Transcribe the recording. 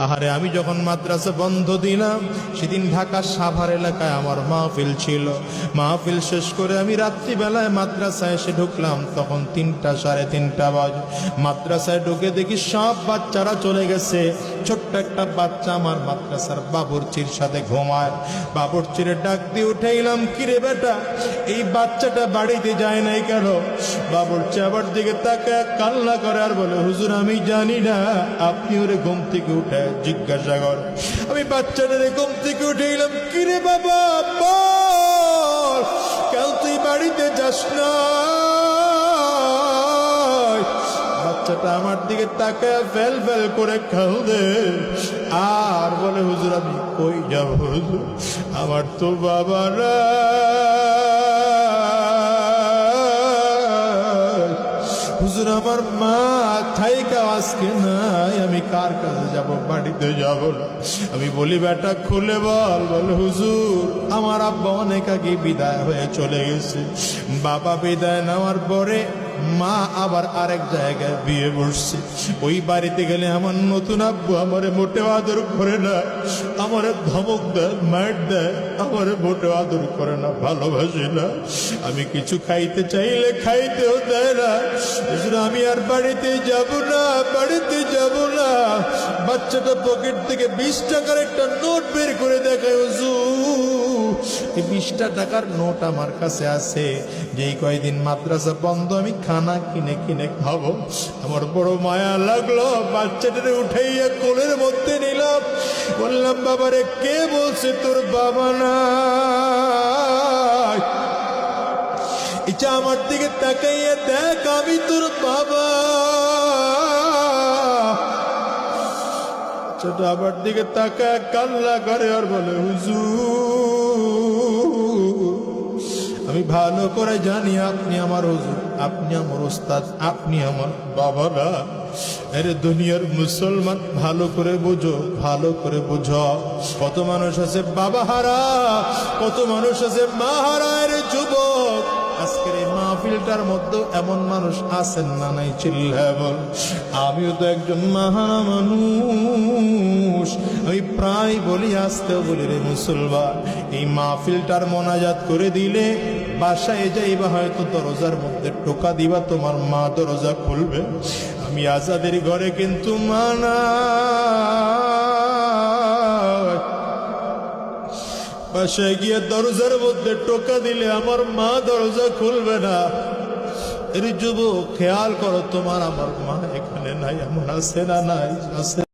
আহারে আমি যখন মাদ্রাসা বন্ধ দিলাম সেদিন ঢাকা সাভার এলাকায় আমার মাহফিল ছিল। মাহফিল শেষ করে আমি রাত্রিবেলায় মাদ্রাসায় এসে ঢুকলাম, তখন 3টা সাড়ে 3টা বাজে। মাদ্রাসায় ঢুকে দেখি সব বাচ্চারা চলে গেছে। ছোট্ট একটা বাচ্চা আমার মাদ্রাসার বাবুর্চির সাথে ঘুমায়। বাবুর্চিরে ডাক দিয়ে উঠাইলাম, কিরে বেটা এই বাচ্চাটা বাড়িতে যায় নাই কেন? বাবুর্চি আবার দিকে তাকায় কান্না করে আর বলে, হুজুর আমি জানি না, আপনি ওরে ঘুম থেকে উঠে জিজ্ঞাসা কর। আমি বাচ্চাটারে ঘুম থেকে উঠেইলাম, কিরে বাবা বল কেন তুই বাড়িতে যাস না? বাচ্চাটা আমার দিকে তাকায় ফেল ফেল করে কাঁদে আর বলে, হুজুর আমি কই যাব হুজুর, আমার তো বাবা না, হুজুর আমার মা থাইকা আজকে নাই, আমি কার কাছে যাব, বাড়িতে যাব না। আমি বলি বেটা খুলে বল। বলে হুজুর আমার আব্বা অনেক আগে বিদায় হয়ে চলে গেছে। বাবা বিদায় নেওয়ার পরে মা আবার আরেক জায়গায় বিয়ে বসছে। ওই বাড়িতে গেলে আমার নতুন আব্বু আমারে মোটেও আদর করে না, আমারে ধমক দেয়, মার দেয়, আমারে মোটেও আদর করে না, ভালোবাসে না। আমি কিছু খাইতে চাইলে খাইতেও দেয় না। আমি আর বাড়িতে যাব না, বাড়িতে যাব না। বাচ্চাটা পকেট থেকে 20 টাকার একটা নোট বের করে দেখায়, হুজুর এই 20টা টাকার নোট আমার কাছে আছে, যেই কয়দিন মাদ্রাসা বন্ধ আমি খানা কিনে কিনে খাবো। আমার বড় মায়া লাগলো, বাচ্চাটারে উঠাইয়া কোলের মধ্যে নিলাম। বললাম, বাবারে কে বলছে তোর বাবা নাই? এটা আমার দিকে তাকাইয়া দেখ, আমি তোর বাবা। ছোট আবার দিকে তাকায় কান্না করে আর বলে, হুজুর আমি ভালো করে জানি আপনি আমার হুজুর, আপনি আমার ওস্তাদ, আপনি আমার বাবা না। আরে দুনিয়ার মুসলমান ভালো করে বুঝো, ভালো করে বুঝো। কত মানুষ আছে বাবা হারা, কত মানুষ আছে মা হারা। রে যুবক, আজকের এই মাহফিলটার মধ্যে এমন মানুষ আছেন না নাই? চিল্লায় বল। আমিও তো একজন মাহারা মানুষ। আমি প্রায় বলি, আসতেও বলি, রে মুসলমান এই মাহফিলটার মোনাজাত করে দিলে বাসায় যাইবা, হয়তো দরজার মধ্যে টোকা দিবা, তোমার মা দরজা খুলবে। আমি আজাদের ঘরে কিন্তু মানা, বাসায় গিয়ে দরজার মধ্যে টোকা দিলে আমার মা দরজা খুলবে না। এর যুবক খেয়াল করো, তোমার আমার মা এখানে নাই, এমন আছে না? নাই আছে।